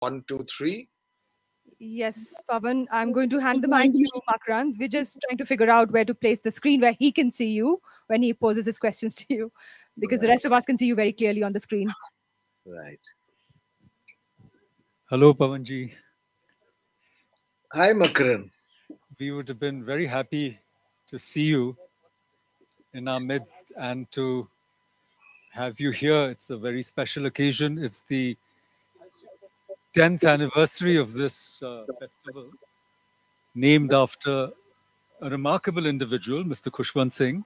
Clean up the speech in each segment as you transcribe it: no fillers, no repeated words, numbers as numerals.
1, 2, 3. Yes, Pavan, I'm going to hand the mic to Makarand. We're just trying to figure out where to place the screen where he can see you when he poses his questions to you, because the rest of us can see you very clearly on the screen. Right. Hello, Pavanji. Hi, Makarand. We would have been very happy to see you in our midst and to have you here. It's a very special occasion. It's the 10th anniversary of this festival, named after a remarkable individual, Mr. Khushwant Singh,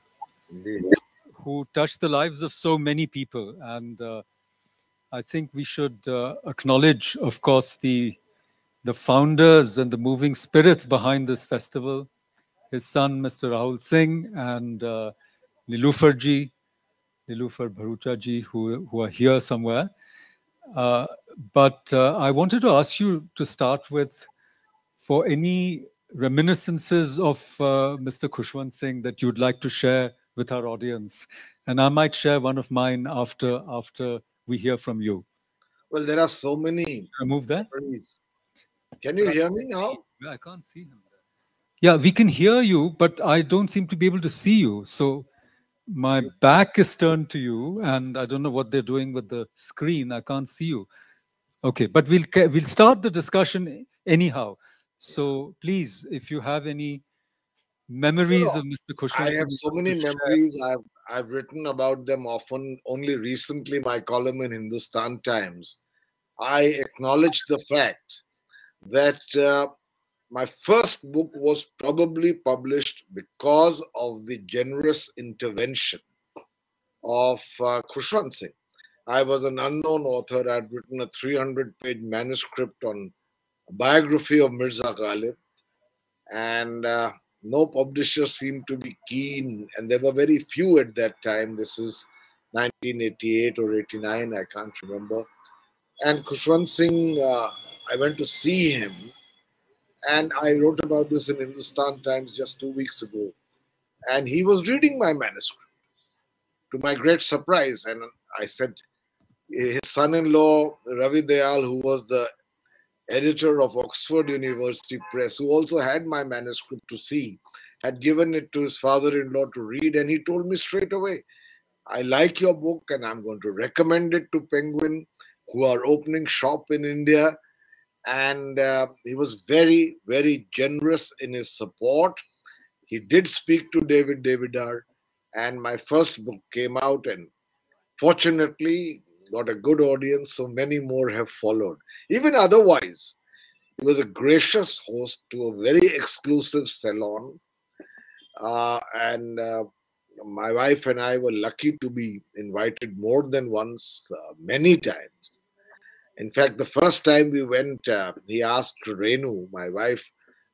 who touched the lives of so many people. And I think we should acknowledge, of course, the founders and the moving spirits behind this festival, his son, Mr. Rahul Singh, and Nilufar Bharucha ji, who are here somewhere. But I wanted to ask you to start with, for any reminiscences of Mr. Khushwant Singh that you'd like to share with our audience. And I might share one of mine after we hear from you. Well, there are so many Move that. memories. Can you hear me now? I can't see him. Yeah, we can hear you, but I don't seem to be able to see you. So my back is turned to you, and I don't know what they're doing with the screen. I can't see you. Okay, but we'll start the discussion anyhow. So please, if you have any memories of Mr. Khushwant, I have so many memories. I've written about them often. Only recently, my column in Hindustan Times, I acknowledged the fact that my first book was probably published because of the generous intervention of Khushwant Singh. I was an unknown author. I'd written a 300-page manuscript on a biography of Mirza Ghalib, and no publisher seemed to be keen, and there were very few at that time. This is 1988 or 89, I can't remember. And Khushwant Singh, I went to see him, and I wrote about this in Hindustan Times just 2 weeks ago. And he was reading my manuscript, to my great surprise. And I said, his son-in-law, Ravi Dayal, who was the editor of Oxford University Press, who also had my manuscript to see, had given it to his father-in-law to read, and he told me straight away, I like your book and I'm going to recommend it to Penguin, who are opening shop in India. And he was very, very generous in his support. He did speak to David Davidar, and my first book came out, and fortunately got a good audience, so many more have followed. Even otherwise, he was a gracious host to a very exclusive salon, and my wife and I were lucky to be invited more than once, many times. In fact, the first time we went, he asked Renu, my wife,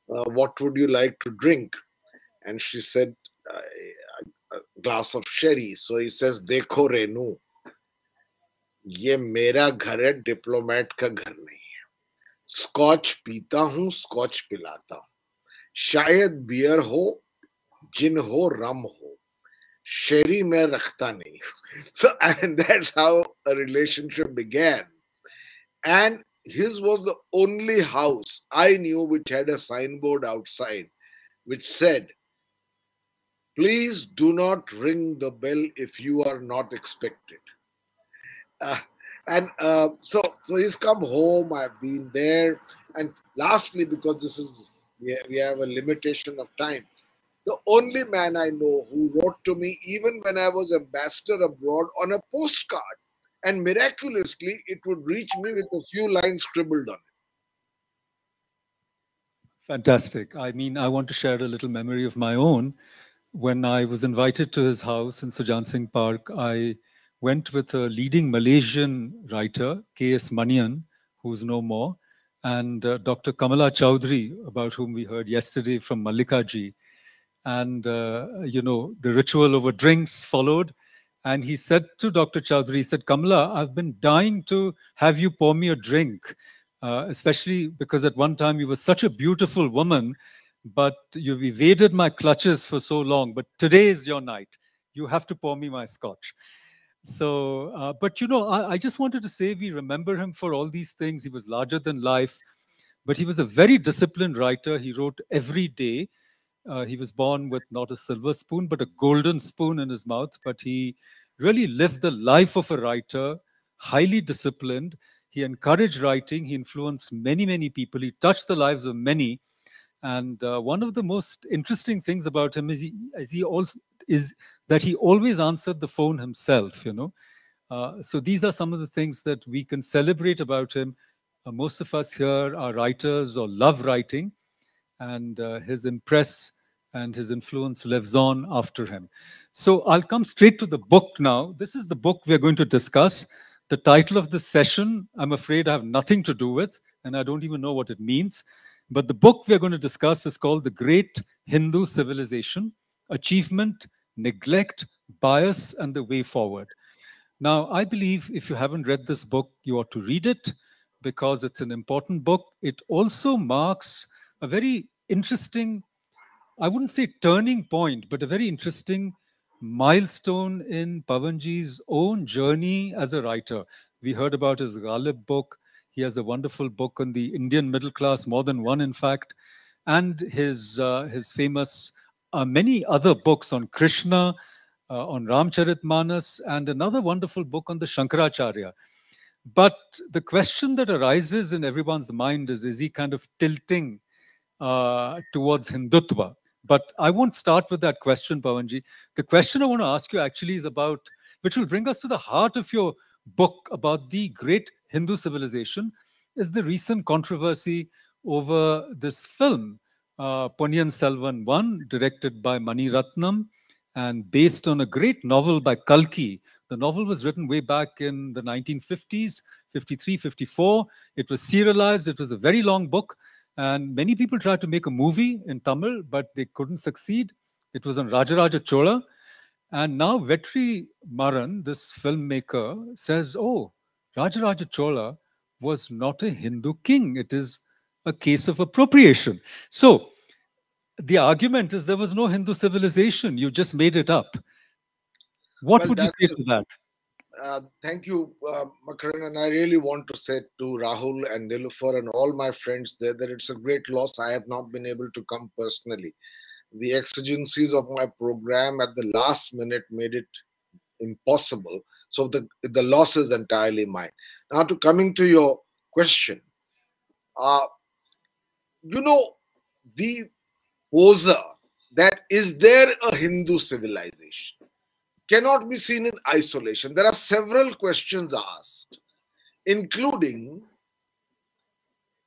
what would you like to drink? And she said, a glass of sherry. So he says, Dekho Renu, ये मेरा घर है, diplomat का घर नहीं है. Scotch पीता हूँ, स्कॉच पिलाता हूँ. शायद बियर हो, जिन हो, रम हो. Sherry मैं रखता नहीं. So, and that's how a relationship began. And his was the only house I knew which had a signboard outside which said, please do not ring the bell if you are not expected. So he's come home, I've been there. And lastly, because this is, we have a limitation of time, the only man I know who wrote to me even when I was ambassador abroad on a postcard. And miraculously, it would reach me with a few lines scribbled on it. Fantastic. I mean, I want to share a little memory of my own. When I was invited to his house in Sujan Singh Park, I went with a leading Malaysian writer, K.S. Manian, who's no more, and Dr. Kamala Chowdhury, about whom we heard yesterday from Mallika ji. And, you know, the ritual over drinks followed. And he said to Dr. Chowdhury, he said, Kamala, I've been dying to have you pour me a drink, especially because at one time you were such a beautiful woman, but you've evaded my clutches for so long. But today is your night. You have to pour me my scotch. So, but I just wanted to say we remember him for all these things. He was larger than life, but he was a very disciplined writer. He wrote every day. He was born with not a silver spoon, but a golden spoon in his mouth. But he really lived the life of a writer, highly disciplined. He encouraged writing. He influenced many, many people. He touched the lives of many. And one of the most interesting things about him is that he always answered the phone himself. So these are some of the things that we can celebrate about him. Most of us here are writers or love writing, and his impress and his influence lives on after him. So I'll come straight to the book now. This is the book we're going to discuss. The title of this session, I'm afraid I have nothing to do with, and I don't even know what it means. But the book we're going to discuss is called The Great Hindu Civilization: Achievement, Neglect, Bias, and the Way Forward. Now, I believe if you haven't read this book, you ought to read it because it's an important book. It also marks a very interesting, I wouldn't say turning point, but a very interesting milestone in Pavanji's own journey as a writer. We heard about his Ghalib book. He has a wonderful book on the Indian middle class, more than one, in fact, and his famous many other books on Krishna, on Ramcharitmanas, and another wonderful book on the Shankaracharya. But the question that arises in everyone's mind is he kind of tilting towards Hindutva? But I won't start with that question, Pavanji. The question I want to ask you actually is about, which will bring us to the heart of your book about the great Hindu civilization, is the recent controversy over this film, Ponniyin Selvan 1, directed by Mani Ratnam and based on a great novel by Kalki. The novel was written way back in the 1950s, 53, 54. It was serialized. It was a very long book. And many people tried to make a movie in Tamil, but they couldn't succeed. It was on Rajaraja Chola. And now Vetri Maran, this filmmaker, says, oh, Rajaraja Chola was not a Hindu king. It is a case of appropriation. So the argument is there was no Hindu civilization. You just made it up. What would you say to that? Thank you, Makarand. And I really want to say to Rahul and Nilufar and all my friends there that it's a great loss. I have not been able to come personally. The exigencies of my program at the last minute made it impossible. So the loss is entirely mine. Now, to coming to your question, the poser that is there a Hindu civilization cannot be seen in isolation. There are several questions asked, including,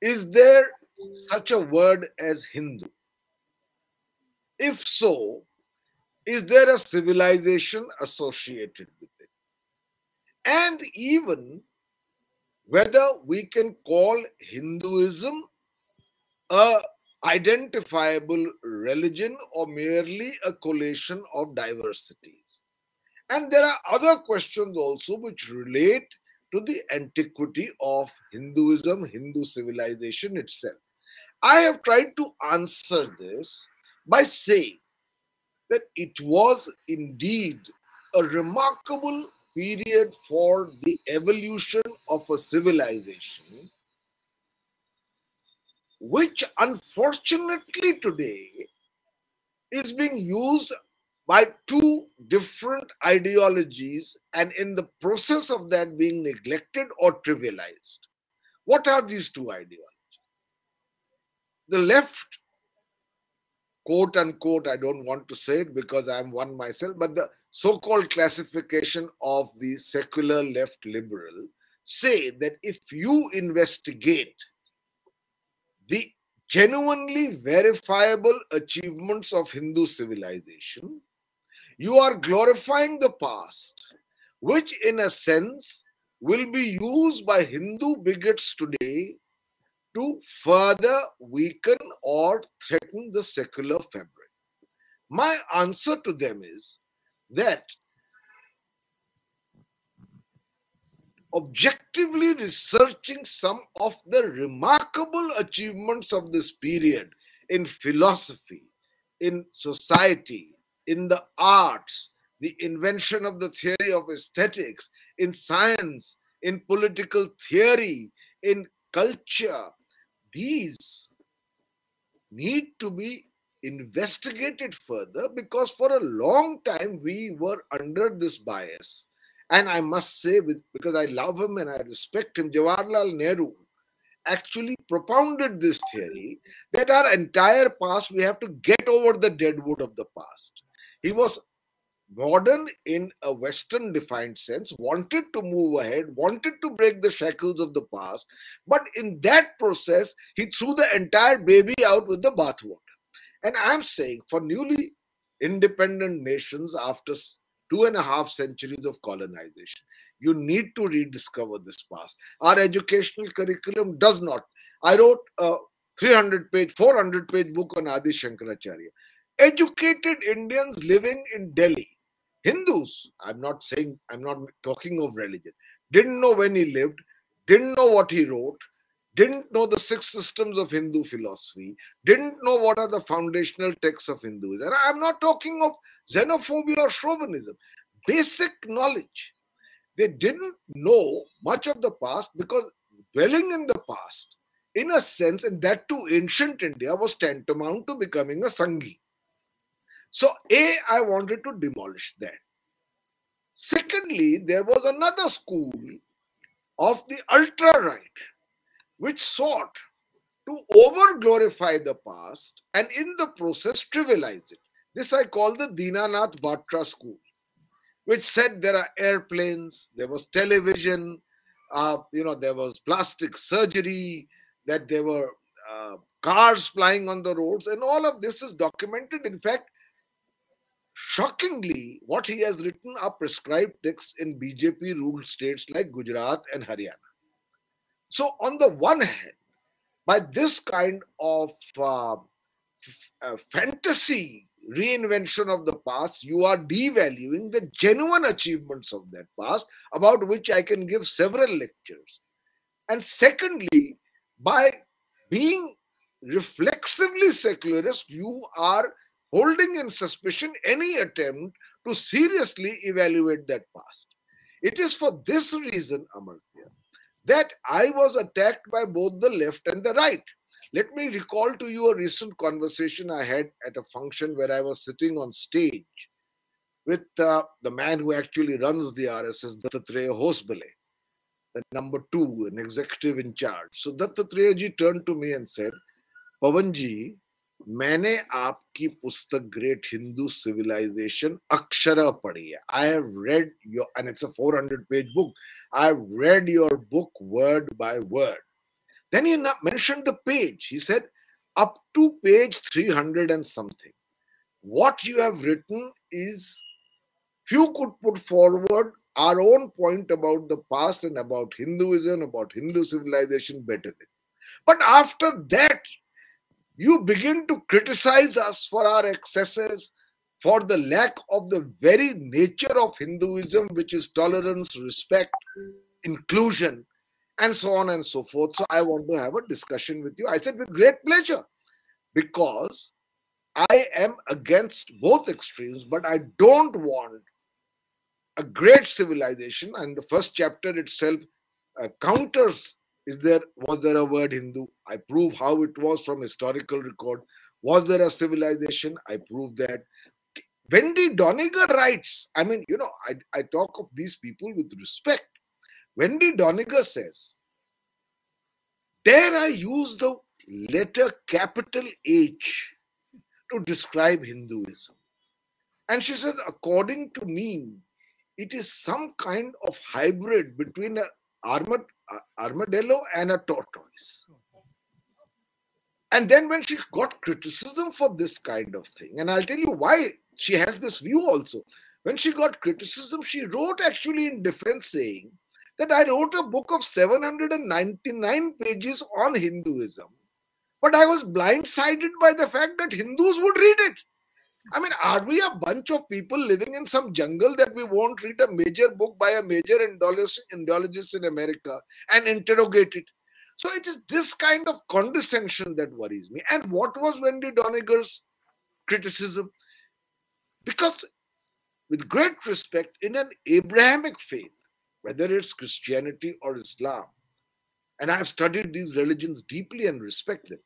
is there such a word as Hindu? If so, is there a civilization associated with it? And even whether we can call Hinduism a identifiable religion or merely a collation of diversities. And there are other questions also which relate to the antiquity of Hinduism, Hindu civilization itself. I have tried to answer this by saying that it was indeed a remarkable period for the evolution of a civilization, which unfortunately today is being used by two different ideologies and in the process of that being neglected or trivialized. What are these two ideologies? The left, quote unquote, I don't want to say it because I'm one myself, but the so-called classification of the secular left liberal say that if you investigate the genuinely verifiable achievements of Hindu civilization, you are glorifying the past, which in a sense will be used by Hindu bigots today to further weaken or threaten the secular fabric. My answer to them is that objectively researching some of the remarkable achievements of this period in philosophy, in society, in the arts, the invention of the theory of aesthetics, in science, in political theory, in culture, these need to be investigated further, because for a long time we were under this bias. And I must say, because I love him and I respect him, Jawaharlal Nehru actually propounded this theory that our entire past, we have to get over the deadwood of the past. He was modern in a Western defined sense, wanted to move ahead, wanted to break the shackles of the past, but in that process, he threw the entire baby out with the bathwater. And I'm saying, for newly independent nations after 2.5 centuries of colonization, you need to rediscover this past. Our educational curriculum does not. I wrote a 300-page, 400-page book on Adi Shankaracharya. Educated Indians living in Delhi, Hindus, I'm not talking of religion, didn't know when he lived, didn't know what he wrote, didn't know the 6 systems of Hindu philosophy, didn't know what are the foundational texts of Hinduism. And I'm not talking of xenophobia or chauvinism. Basic knowledge. They didn't know much of the past, because dwelling in the past, in a sense, and that too ancient India, was tantamount to becoming a Sanghi. So, I wanted to demolish that. Secondly, there was another school of the ultra-right which sought to over-glorify the past and in the process trivialize it. This I call the Dinanath Batra school, which said there are airplanes, there was television, there was plastic surgery, that there were cars flying on the roads, and all of this is documented. In fact, shockingly, what he has written are prescribed texts in BJP-ruled states like Gujarat and Haryana. So, on the one hand, by this kind of fantasy reinvention of the past, you are devaluing the genuine achievements of that past, about which I can give several lectures. And secondly, by being reflexively secularist, you are holding in suspicion any attempt to seriously evaluate that past. It is for this reason, Amartya, that I was attacked by both the left and the right. Let me recall to you a recent conversation I had at a function where I was sitting on stage with the man who actually runs the RSS, Dattatreya Hosbale, the number 2, an executive in charge. So Dattatreya ji turned to me and said, Pavan ji, मैंने आपकी पुस्तक Great Hindu Civilization Akshara पढ़ी है. I have read your, and it's a 400-page book. I have read your book word by word. Then he mentioned the page. He said, up to page 300 and something. What you have written is, few could put forward our own point about the past and about Hinduism, about Hindu civilization better than. But after that, you begin to criticize us for our excesses, for the lack of the very nature of Hinduism, which is tolerance, respect, inclusion, and so on and so forth. So I want to have a discussion with you. I said, with great pleasure, because I am against both extremes, but I don't want a great civilization. And the first chapter itself counters, was there a word Hindu? I prove how it was from historical record. Was there a civilization? I prove that. Wendy Doniger writes, I mean, I talk of these people with respect. Wendy Doniger says, dare I use the letter capital H to describe Hinduism? And she says, according to me, it is some kind of hybrid between an armadillo and a tortoise. And then when she got criticism for this kind of thing, and I'll tell you why she has this view also. When she got criticism, she wrote actually in defense saying that I wrote a book of 799 pages on Hinduism, but I was blindsided by the fact that Hindus would read it. I mean, are we a bunch of people living in some jungle that we won't read a major book by a major Indologist in America and interrogate it? So it is this kind of condescension that worries me. And what was Wendy Doniger's criticism? Because with great respect, in an Abrahamic faith, whether it's Christianity or Islam, and I've studied these religions deeply and respect them,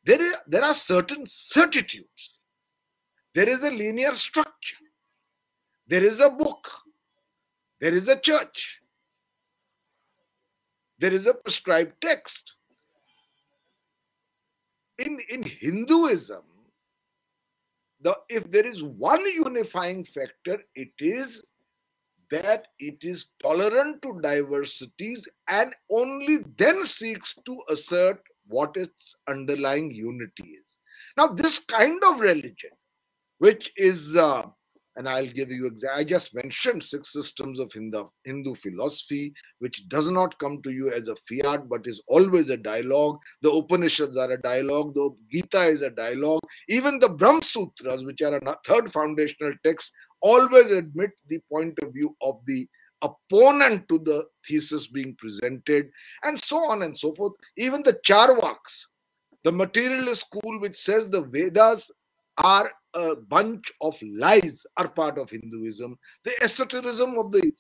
there are certain certitudes. There is a linear structure. There is a book. There is a church. There is a prescribed text. In Hinduism, if there is one unifying factor, it is that it is tolerant to diversities and only then seeks to assert what its underlying unity is. Now, this kind of religion, which is, and I'll give you, I just mentioned 6 systems of Hindu philosophy, which does not come to you as a fiat, but is always a dialogue. The Upanishads are a dialogue. The Gita is a dialogue. Even the Brahma Sutras, which are a third foundational text, always admit the point of view of the opponent to the thesis being presented, and so on and so forth. Even the Charvaks, the materialist school which says the Vedas are a bunch of lies, are part of Hinduism. The esotericism of the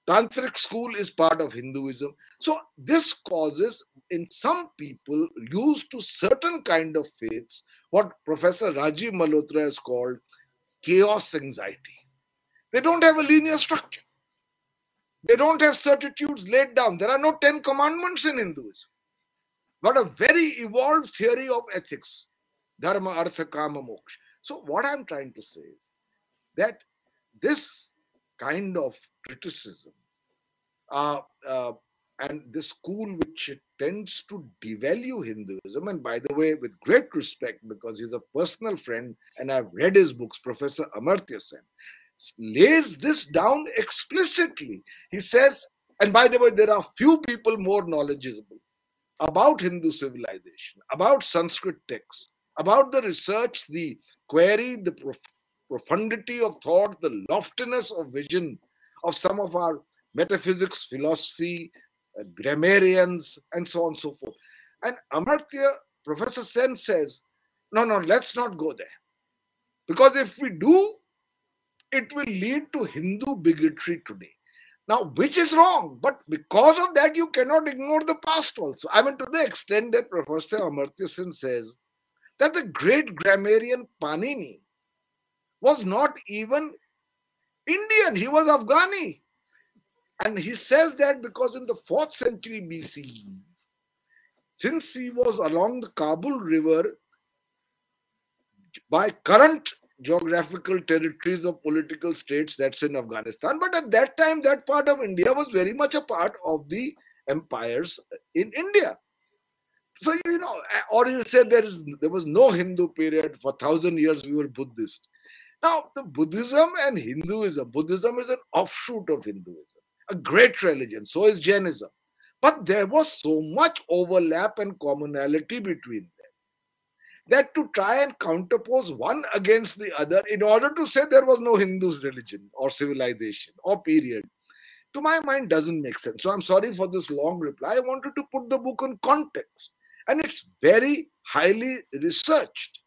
Tantric school is part of Hinduism. So this causes in some people used to certain kind of faiths what Professor Rajiv Malhotra has called chaos anxiety. They don't have a linear structure. They don't have certitudes laid down. There are no 10 commandments in Hinduism, but a very evolved theory of ethics, dharma, artha, kama, moksha. So what I'm trying to say is that this kind of criticism and this school which tends to devalue Hinduism, and by the way, with great respect, because he's a personal friend and I've read his books, Professor Amartya Sen lays this down explicitly. He says, and by the way, there are few people more knowledgeable about Hindu civilization, about Sanskrit texts, about the research, the query, the profundity of thought, the loftiness of vision of some of our metaphysics, philosophy, grammarians, and so on and so forth. And Amartya, Professor Sen says, no, let's not go there. Because if we do, it will lead to Hindu bigotry today. Now, which is wrong, but because of that, you cannot ignore the past also. I mean, to the extent that Professor Amartya Sen says that the great grammarian Panini was not even Indian, he was Afghani. And he says that because in the 4th century BCE, since he was along the Kabul River by current geographical territories of political states, that's in Afghanistan, but at that time that part of India was very much a part of the empires in India. So, you know, or he'll say there was no Hindu period, for 1,000 years we were Buddhist. Now, the Buddhism and Hinduism, Buddhism is an offshoot of Hinduism, a great religion, so is Jainism. But there was so much overlap and commonality between them that to try and counterpose one against the other in order to say there was no Hindu's religion or civilization or period, to my mind doesn't make sense. So I'm sorry for this long reply. I wanted to put the book in context. And it's very highly researched.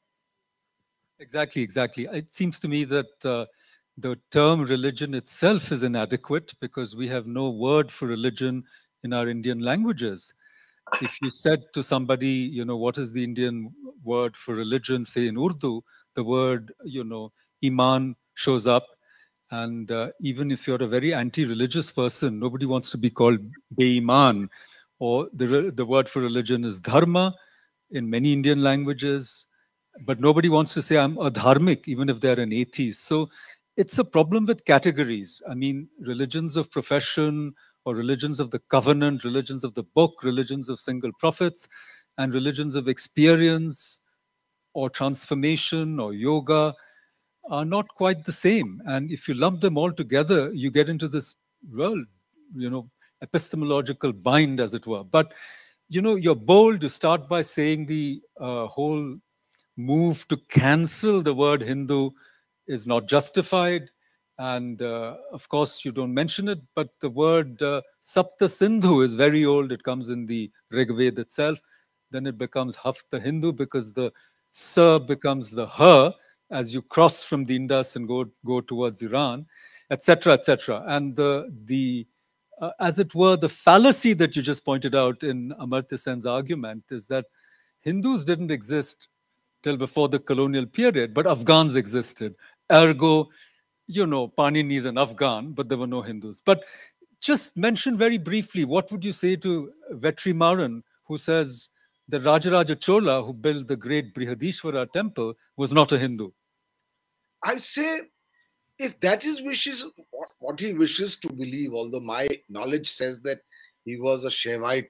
Exactly. It seems to me that the term religion itself is inadequate because we have no word for religion in our Indian languages. If you said to somebody, you know, what is the Indian word for religion, say in Urdu, the word, you know, iman shows up. And even if you're a very anti-religious person, nobody wants to be called be-iman. Or the word for religion is dharma in many Indian languages. But nobody wants to say I'm a dharmic, even if they're an atheist. So it's a problem with categories. I mean, religions of profession or religions of the covenant, religions of the book, religions of single prophets, and religions of experience or transformation or yoga are not quite the same. And if you lump them all together, you get into this, well, you know, epistemological bind, as it were. But, you know, you're bold to start by saying the whole move to cancel the word Hindu is not justified. And of course, you don't mention it, but the word Sapta Sindhu is very old. It comes in the Rig Veda itself. Then it becomes Hafta Hindu because the Sa becomes the Ha, as you cross from the Indus and go towards Iran, etc., etc. And the as it were, the fallacy that you just pointed out in Amartya Sen's argument is that Hindus didn't exist till before the colonial period, but Afghans existed. Ergo, Panini is an Afghan, but there were no Hindus. But just mention very briefly, what would you say to Vetrimaran, who says that Rajaraja Chola, who built the great Brihadishwara temple, was not a Hindu? I say, if that is what he wishes to believe, although my knowledge says that he was a Shaivite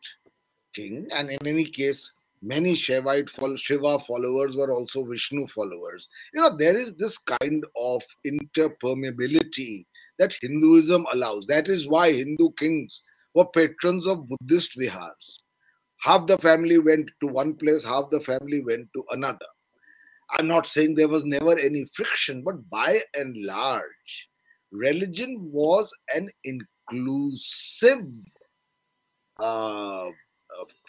king, and in any case, many Shiva followers were also Vishnu followers. There is this kind of interpermeability that Hinduism allows. That is why Hindu kings were patrons of Buddhist vihars. Half the family went to one place, half the family went to another. I'm not saying there was never any friction, but by and large, religion was an inclusive uh,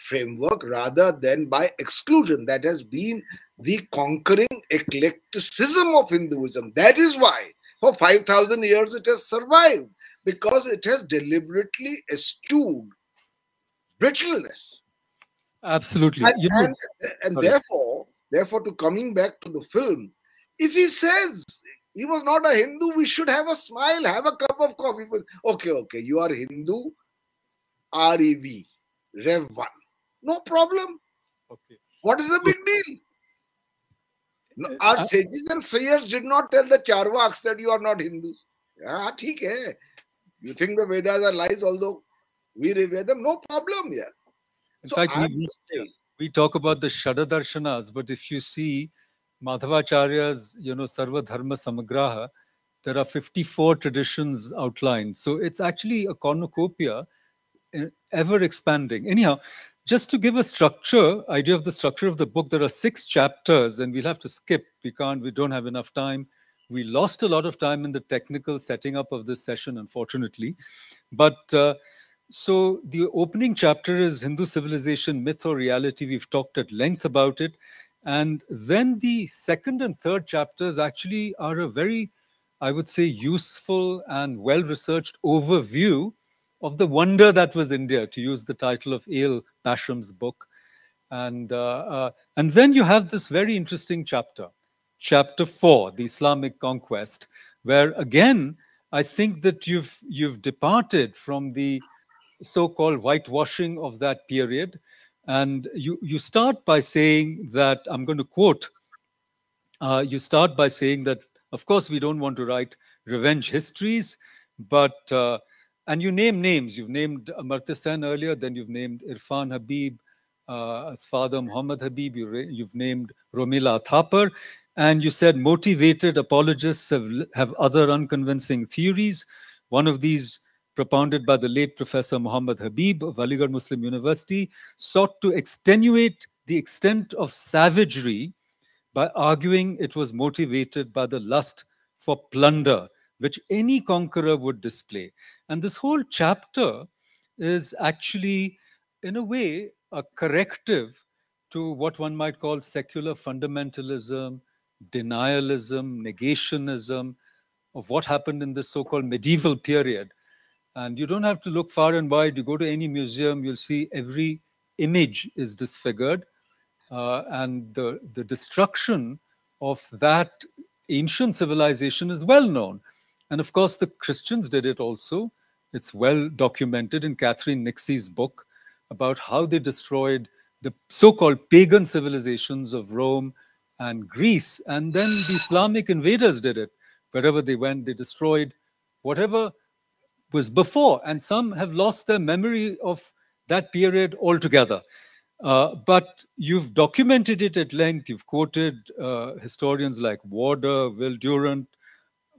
framework rather than by exclusion. That has been the conquering eclecticism of Hinduism. That is why for 5,000 years it has survived, because it has deliberately eschewed brittleness. Absolutely. And therefore, to coming back to the film, if he says he was not a Hindu, we should have a smile, have a cup of coffee. Okay, you are Hindu, REV, Rev 1. No problem. Okay. What is the big deal? No, our sages and seers did not tell the Charvaks that you are not Hindus. Yeah, theek hai. You think the Vedas are lies, although we revere them, no problem here. In fact, we talk about the Shadadarshanas, but if you see Madhavacharya's, Sarva Dharma Samagraha, there are 54 traditions outlined. So it's actually a cornucopia, ever expanding. Anyhow, just to give a idea of the structure of the book, there are 6 chapters, and we'll have to skip. We don't have enough time. We lost a lot of time in the technical setting up of this session, unfortunately. But so the opening chapter is Hindu civilization, myth or reality. We've talked at length about it. And then the second and third chapters actually are a very, I would say, useful and well-researched overview of the wonder that was India, to use the title of A.L. Basham's book. And then you have this very interesting chapter 4, the Islamic conquest, where again, I think that you've departed from the so-called whitewashing of that period. And you start by saying that, I'm going to quote, you start by saying that, of course, we don't want to write revenge histories, but, and you name names. You've named Amartya Sen earlier, then you've named Irfan Habib, as father Muhammad Habib, you've named Romila Thapar, and you said motivated apologists have other unconvincing theories. One of these, propounded by the late Professor Muhammad Habib of Aligarh Muslim University, sought to extenuate the extent of savagery by arguing it was motivated by the lust for plunder, which any conqueror would display. And this whole chapter is actually, in a way, a corrective to what one might call secular fundamentalism, denialism, negationism of what happened in the so-called medieval period. And you don't have to look far and wide. You go to any museum, you'll see every image is disfigured. And the destruction of that ancient civilization is well known. And of course, the Christians did it also. It's well documented in Catherine Nixie's book about how they destroyed the so-called pagan civilizations of Rome and Greece. And then the Islamic invaders did it. Wherever they went, they destroyed whatever was before, and some have lost their memory of that period altogether. But you've documented it at length. You've quoted historians like Warder, Will Durant,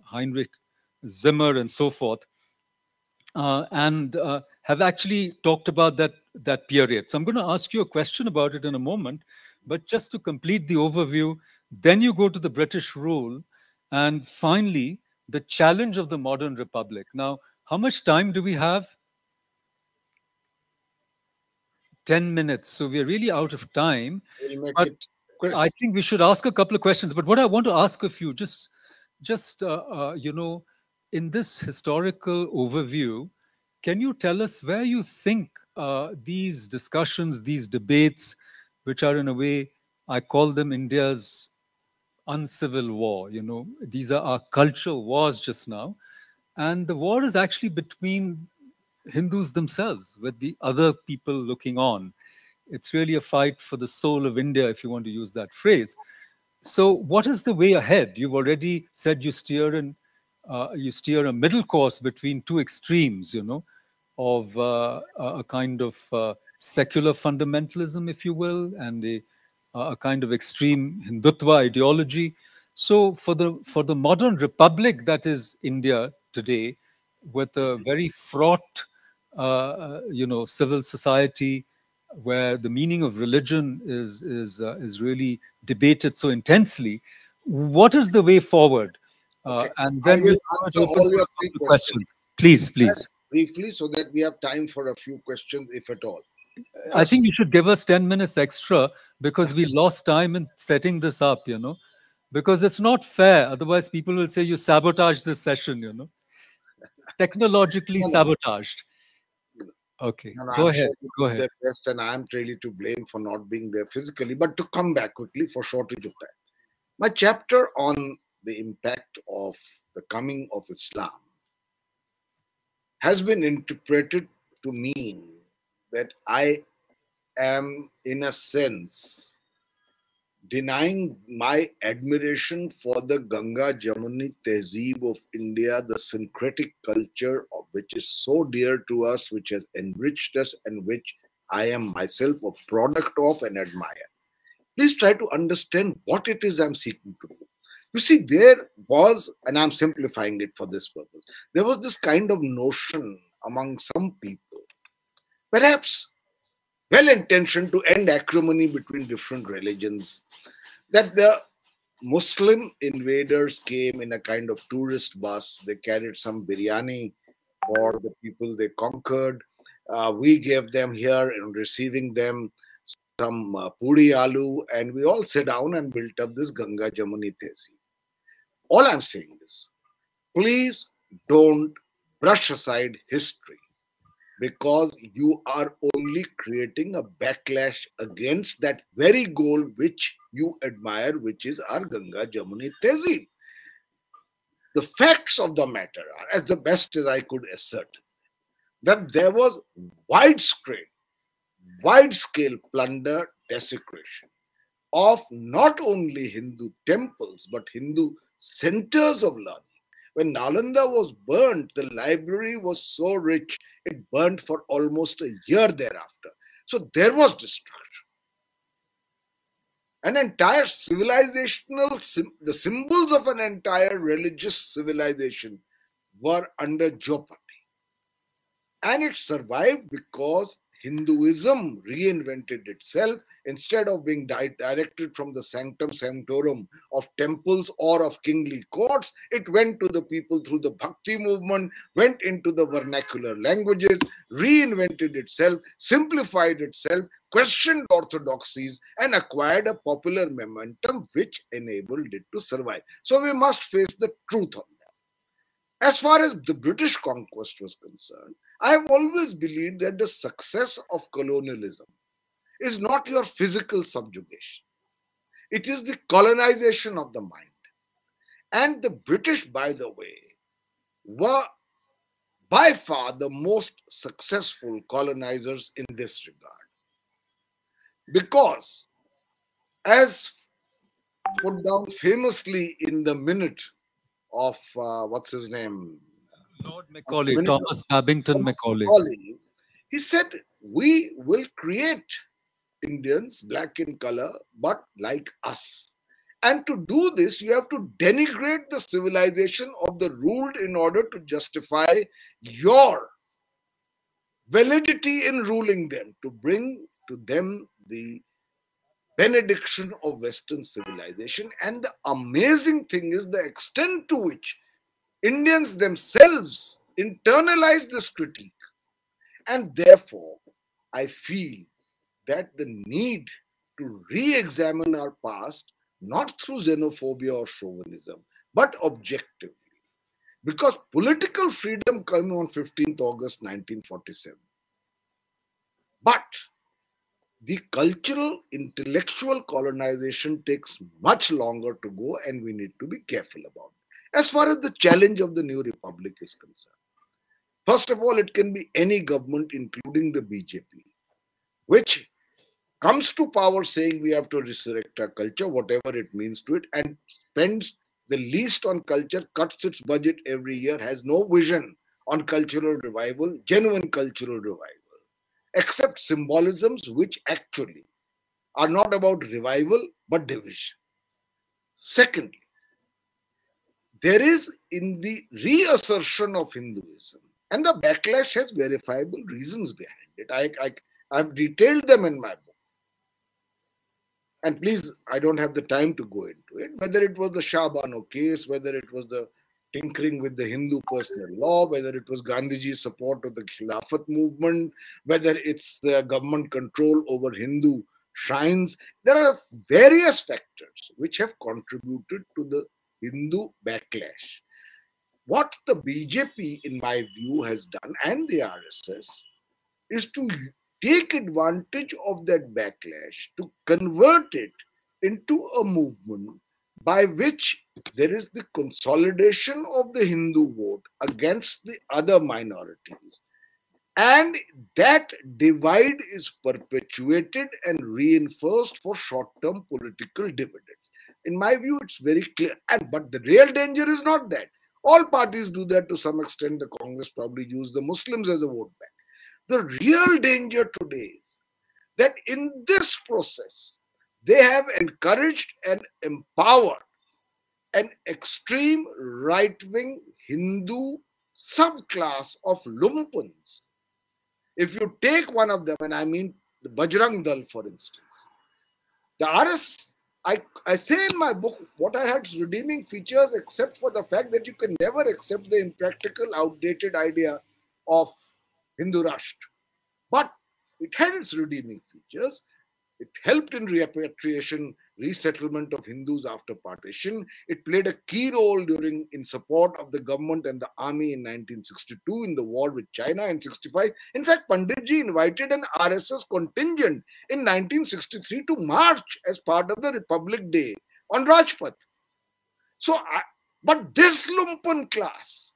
Heinrich Zimmer, and so forth, and have actually talked about that period. So I'm going to ask you a question about it in a moment, but just to complete the overview, then you go to the British rule, and finally, the challenge of the modern republic. Now, how much time do we have? 10 minutes. So we're really out of time. We'll make but it I think we should ask a couple of questions. But what I want to ask of you, in this historical overview, can you tell us where you think these discussions, these debates, which are in a way, I call them India's uncivil war, these are our cultural wars just now. And the war is actually between Hindus themselves, with the other people looking on. It's really a fight for the soul of India, if you want to use that phrase. So, what is the way ahead? You've already said you steer a middle course between two extremes, of a kind of secular fundamentalism, if you will, and a kind of extreme Hindutva ideology. So, for the modern republic that is India today, with a very fraught, civil society, where the meaning of religion is really debated so intensely, what is the way forward? Okay. And I then will we'll answer open all for your a three couple of questions. questions. Please. Briefly, so that we have time for a few questions, if at all. I think you should give us 10 minutes extra because we lost time in setting this up, because it's not fair. Otherwise, people will say you sabotaged this session, technologically No, no. sabotaged. Okay, No, go I'm ahead. sure they Go did ahead. their best, and I'm really to blame for not being there physically. But to come back quickly for shortage of time, my chapter on the impact of the coming of Islam has been interpreted to mean that I am, in a sense, denying my admiration for the Ganga Jamuni Tehzeeb of India, the syncretic culture of which is so dear to us, which has enriched us, and which I am myself a product of and admire. Please try to understand what it is I'm seeking to do. You see, there was, and I'm simplifying it for this purpose, there was this kind of notion among some people, perhaps well intentioned, to end acrimony between different religions, that the Muslim invaders came in a kind of tourist bus. They carried some biryani for the people they conquered. We gave them here in receiving them some puri aloo, and we all sat down and built up this Ganga Jamuni Tehzeeb. All I'm saying is, please don't brush aside history, because you are only creating a backlash against that very goal which you admire, which is our Ganga Jamuni Tehzeeb. The facts of the matter are, as the best as I could assert, that there was widespread, wide-scale plunder, desecration of not only Hindu temples but Hindu centers of learning. When Nalanda was burnt, the library was so rich it burnt for almost a year thereafter. So there was destruction. An entire the symbols of an entire religious civilization were under jeopardy. And it survived because Hinduism reinvented itself. Instead of being directed from the sanctum sanctorum of temples or of kingly courts, it went to the people through the bhakti movement, went into the vernacular languages, reinvented itself, simplified itself, questioned orthodoxies, and acquired a popular momentum which enabled it to survive. So we must face the truth on that. As far as the British conquest was concerned, I have always believed that the success of colonialism is not your physical subjugation. It is the colonization of the mind. And the British, by the way, were by far the most successful colonizers in this regard. Because, as put down famously in the minute of, what's his name? Lord Macaulay, Thomas Babington Macaulay. He said, we will create Indians black in color, but like us. And to do this, you have to denigrate the civilization of the ruled in order to justify your validity in ruling them, to bring to them the benediction of Western civilization. And the amazing thing is the extent to which Indians themselves internalize this critique. And therefore, I feel that the need to re-examine our past, not through xenophobia or chauvinism, but objectively. Because political freedom came on 15th August 1947. But the cultural, intellectual colonization takes much longer to go, and we need to be careful about it. As far as the challenge of the new republic is concerned, first of all, it can be any government, including the BJP, which comes to power saying we have to resurrect our culture, whatever it means to it, and spends the least on culture, cuts its budget every year, has no vision on cultural revival, genuine cultural revival, except symbolisms which actually are not about revival but division. Secondly, there is in the reassertion of Hinduism, and the backlash has verifiable reasons behind it. I've detailed them in my book. And please, I don't have the time to go into it, whether it was the Shah Bano case, whether it was the tinkering with the Hindu personal law, whether it was Gandhiji's support of the Khilafat movement, whether it's the government control over Hindu shrines. There are various factors which have contributed to the Hindu backlash. What the BJP, in my view, has done, and the RSS, is to take advantage of that backlash to convert it into a movement by which there is the consolidation of the Hindu vote against the other minorities. And that divide is perpetuated and reinforced for short-term political dividends. In my view, it's very clear. But the real danger is not that. All parties do that to some extent. The Congress probably use the Muslims as a vote bank. The real danger today is that in this process, they have encouraged and empowered an extreme right-wing Hindu subclass of lumpens. If you take one of them, and I mean the Bajrang Dal, for instance, the RS, I say in my book, what I had redeeming features except for the fact that you can never accept the impractical, outdated idea of Hindu Rashtra. But it had its redeeming features. It helped in repatriation, resettlement of Hindus after partition. It played a key role in support of the government and the army in 1962 in the war with China in 65. In fact, Panditji invited an RSS contingent in 1963 to march as part of the Republic Day on Rajpath. But this lumpen class,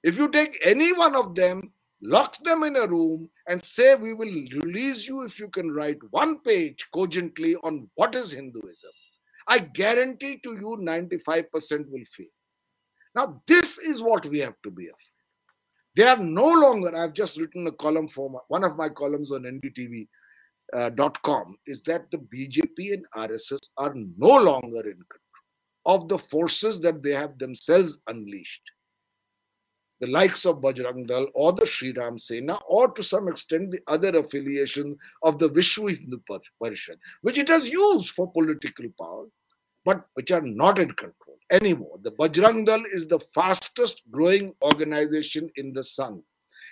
if you take any one of them, lock them in a room and say, we will release you if you can write one page cogently on what is Hinduism, I guarantee to you 95% will fail. Now, this is what we have to be afraid. They are no longer, I've just written a column for one of my columns on ndtv.com, is that the BJP and RSS are no longer in control of the forces that they have themselves unleashed. The likes of Bajrang Dal or the Sri Ram Sena, or to some extent the other affiliation of the Vishwa Hindu Parishad, which it has used for political power, but which are not in control anymore. The Bajrang Dal is the fastest growing organization in the sun.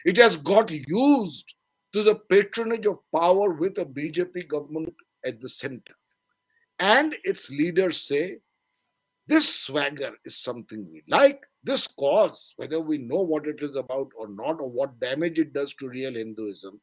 It has got used to the patronage of power with a BJP government at the center. And its leaders say, this swagger is something we like. This cause, whether we know what it is about or not, or what damage it does to real Hinduism,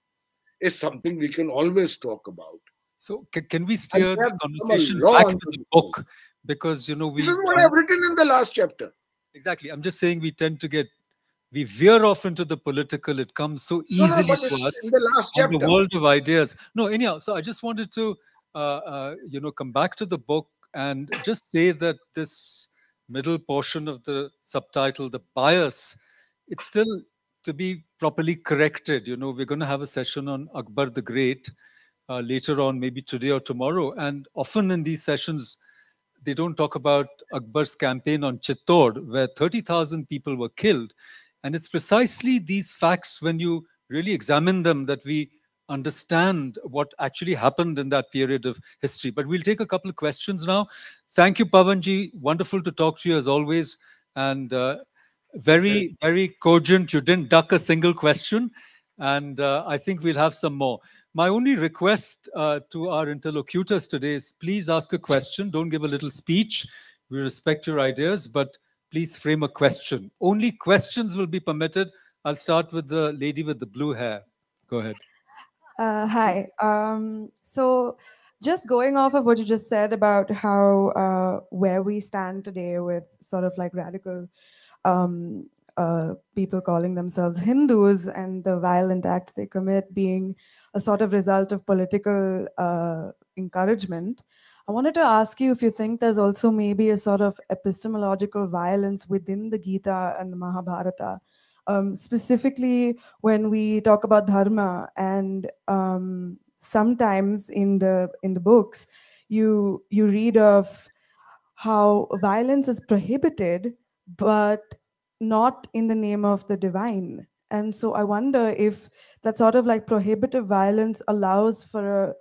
is something we can always talk about. So can we steer the conversation back to the book? Because, you know, this is what I've written in the last chapter. Exactly. I'm just saying we veer off into the political. It comes so easily to us in the last on chapter. The world of ideas. No, anyhow, so I just wanted to, come back to the book and just say that this middle portion of the subtitle, the bias, it's still to be properly corrected. You know, we're going to have a session on Akbar the Great later on, maybe today or tomorrow. And often in these sessions, they don't talk about Akbar's campaign on Chittor, where 30,000 people were killed. And it's precisely these facts, when you really examine them, that we understand what actually happened in that period of history. But we'll take a couple of questions now. Thank you, Pavanji. Wonderful to talk to you as always. And very, very cogent. You didn't duck a single question. And I think we'll have some more. My only request to our interlocutors today is please ask a question. Don't give a little speech. We respect your ideas, but please frame a question. Only questions will be permitted. I'll start with the lady with the blue hair. Go ahead. Hi. So, just going off of what you just said about how where we stand today with sort of like radical um, people calling themselves Hindus and the violent acts they commit being a sort of result of political encouragement. I wanted to ask you if you think there's also maybe a sort of epistemological violence within the Gita and the Mahabharata, specifically when we talk about dharma, and sometimes in the books you read of how violence is prohibited, but not in the name of the divine. And so I wonder if that sort of like prohibitive violence allows for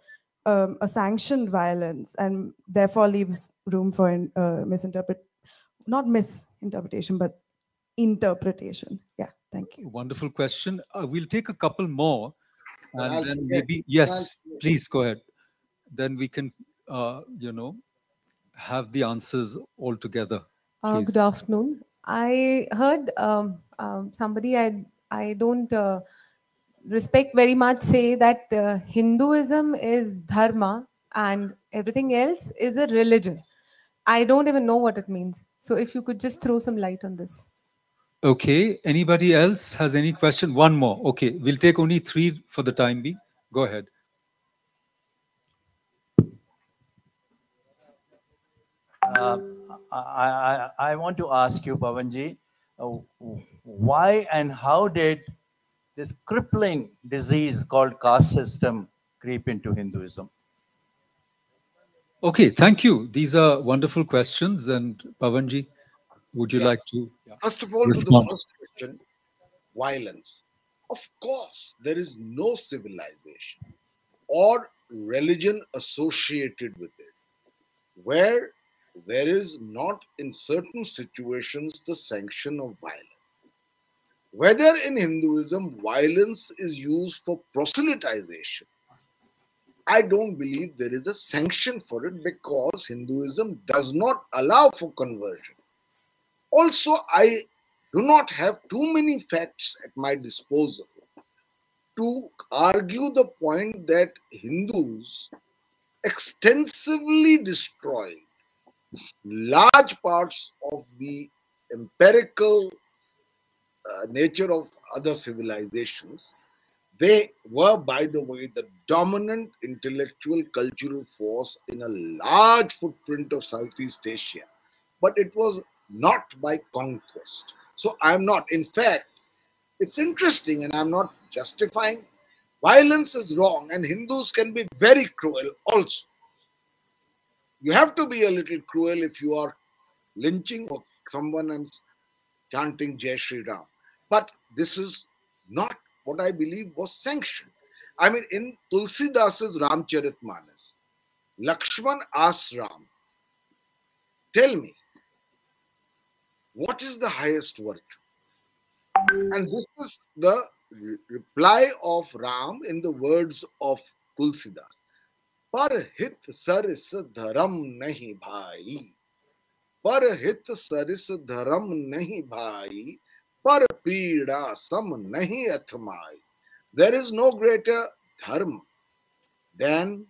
a sanctioned violence and therefore leaves room for not misinterpretation, but interpretation. Yeah, thank you. Wonderful question. We'll take a couple more, and I'll then take maybe, it. yes, please go ahead. Then we can, have the answers all together. Good afternoon. I heard somebody I don't respect very much say that Hinduism is dharma and everything else is a religion. I don't even know what it means. So if you could just throw some light on this. Okay. Anybody else has any question? One more. Okay. We'll take only 3 for the time being. Go ahead. I want to ask you, Pavanji, why and how did this crippling disease called caste system creep into Hinduism? Okay, thank you. These are wonderful questions. And Pavanji, would you like to First of all, respond? to the first question, violence. Of course, there is no civilization or religion associated with it where there is not, in certain situations, the sanction of violence. Whether in Hinduism violence is used for proselytization, I don't believe there is a sanction for it because Hinduism does not allow for conversion. Also, I do not have too many facts at my disposal to argue the point that Hindus extensively destroyed large parts of the empirical nature of other civilizations. They were, by the way, the dominant intellectual cultural force in a large footprint of Southeast Asia, but it was not by conquest. So I'm not, in fact, it's interesting, and I'm not justifying. Violence is wrong, and Hindus can be very cruel also. You have to be a little cruel if you are lynching or someone and chanting Jai Shri Ram. But this is not what I believe was sanctioned. I mean, in Tulsidas's Ramcharitmanas, Lakshman asks Ram, tell me, what is the highest virtue? And this is the reply of Ram in the words of Tulsidas. Parhit saris dharam nahi bhai. Parhit saris dharam nahi bhai. Par peeda sam nahi athmai. There is no greater dharma than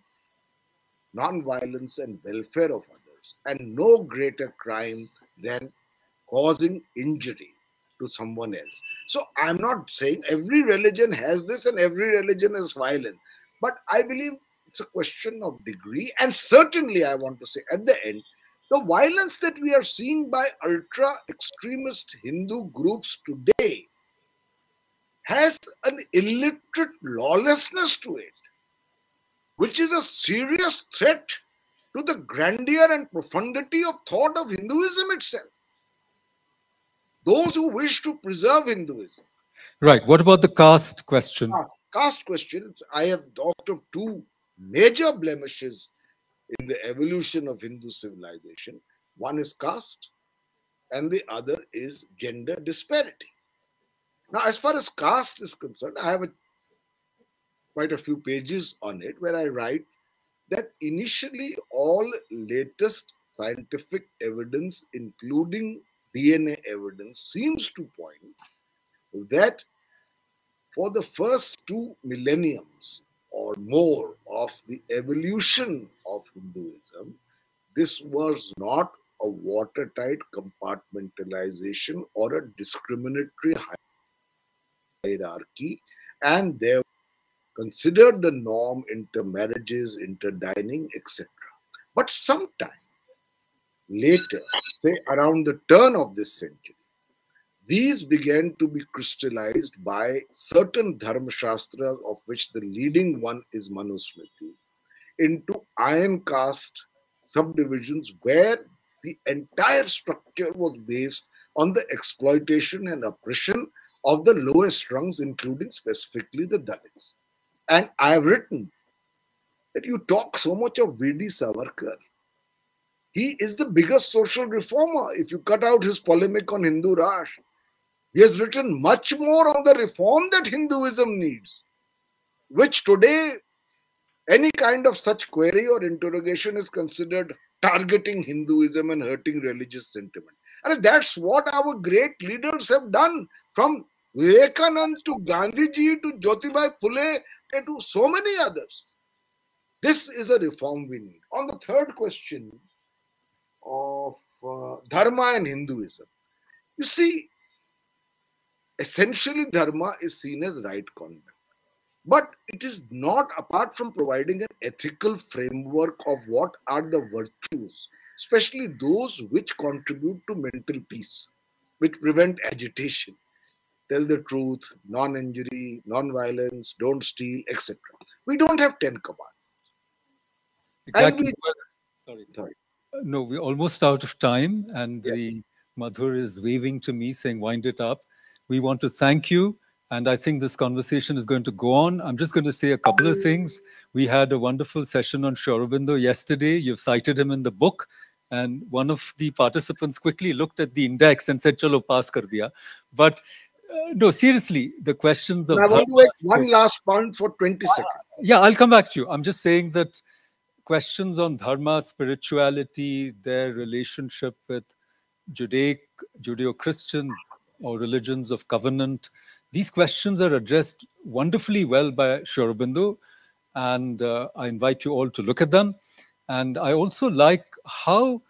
non-violence and welfare of others, and no greater crime than causing injury to someone else. So I'm not saying every religion has this and every religion is violent, but I believe it's a question of degree. And certainly I want to say at the end, the violence that we are seeing by ultra extremist Hindu groups today has an illiterate lawlessness to it, which is a serious threat to the grandeur and profundity of thought of Hinduism itself. Those who wish to preserve Hinduism. Right. What about the caste question? Caste question, I have talked of 2 major blemishes in the evolution of Hindu civilization. One is caste, and the other is gender disparity. Now, as far as caste is concerned, I have a quite a few pages on it where I write that initially all latest scientific evidence, including DNA evidence, seems to point that for the first 2 millenniums or more of the evolution of Hinduism, this was not a watertight compartmentalization or a discriminatory hierarchy, and they considered the norm intermarriages, interdining, etc. But sometime later, say around the turn of this century, these began to be crystallized by certain dharma shastras, of which the leading one is Manusmriti, into iron caste subdivisions where the entire structure was based on the exploitation and oppression of the lowest rungs, including specifically the Dalits. And I have written that you talk so much of V.D. Savarkar. He is the biggest social reformer. If you cut out his polemic on Hindu Raj, he has written much more on the reform that Hinduism needs, which today any kind of such query or interrogation is considered targeting Hinduism and hurting religious sentiment. And that's what our great leaders have done, from Vivekanand to Gandhiji to Jyotibai Phule to so many others. This is a reform we need. On the third question of Dharma and Hinduism, you see, essentially Dharma is seen as right conduct. But it is not, apart from providing an ethical framework of what are the virtues, especially those which contribute to mental peace, which prevent agitation, tell the truth, non-injury, non-violence, don't steal, etc. We don't have 10 commandments. Exactly. Sorry. No, we're almost out of time, and Yes. the Madhur is waving to me saying, wind it up. We want to thank you. And I think this conversation is going to go on. I'm just going to say a couple of things. We had a wonderful session on Sri Aurobindo yesterday. You've cited him in the book. And one of the participants quickly looked at the index and said, chalo, pass kar diya. But no, seriously, the questions of... I want to make one last point for 20 seconds. Yeah, I'll come back to you. I'm just saying that questions on dharma, spirituality, their relationship with Judeo-Christian or religions of covenant, these questions are addressed wonderfully well by Sri Aurobindo, and I invite you all to look at them. And I also like how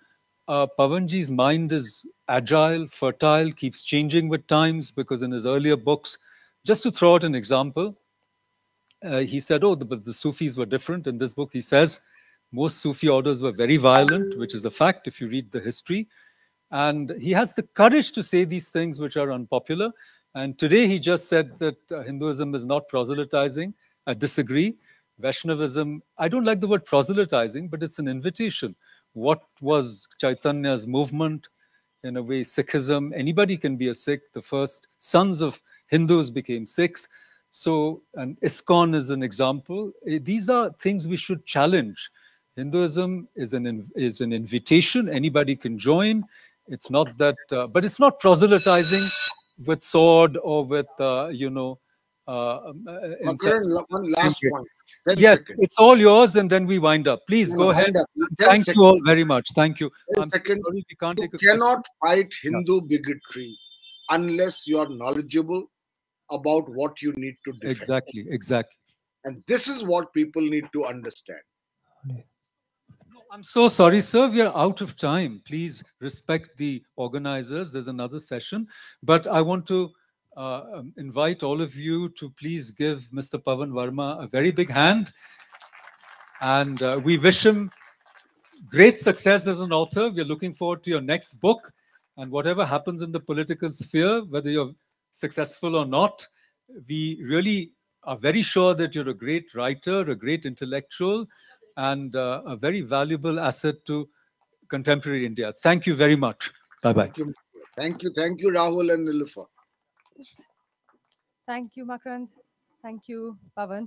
Pavanji's mind is agile, fertile, keeps changing with times, because in his earlier books, just to throw out an example, he said, oh, the Sufis were different. In this book, he says, most Sufi orders were very violent, which is a fact if you read the history. And he has the courage to say these things which are unpopular. And today he just said that Hinduism is not proselytizing. I disagree. Vaishnavism, I don't like the word proselytizing, but it's an invitation. What was Chaitanya's movement? In a way, Sikhism, anybody can be a Sikh. The first sons of Hindus became Sikhs. So, and ISKCON is an example. These are things we should challenge. Hinduism is an invitation. Anybody can join. It's not that, but it's not proselytizing with sword or with, Makarand, one last point. Yes, it's all yours, and then we wind up. Please go ahead. Thank you all very much. Thank you. I'm sorry we can't take a question. You cannot fight Hindu bigotry unless you are knowledgeable about what you need to defend. Exactly, exactly. And this is what people need to understand. I'm so sorry, sir. We are out of time. Please respect the organizers. There's another session. But I want to invite all of you to please give Mr. Pavan Varma a very big hand. And we wish him great success as an author. We're looking forward to your next book. And whatever happens in the political sphere, whether you're successful or not, we really are very sure that you're a great writer, a great intellectual, and a very valuable asset to contemporary India. Thank you very much. Bye-bye. Thank you, Rahul and Nilufer. Thank you, Makarand. Thank you, Pavan.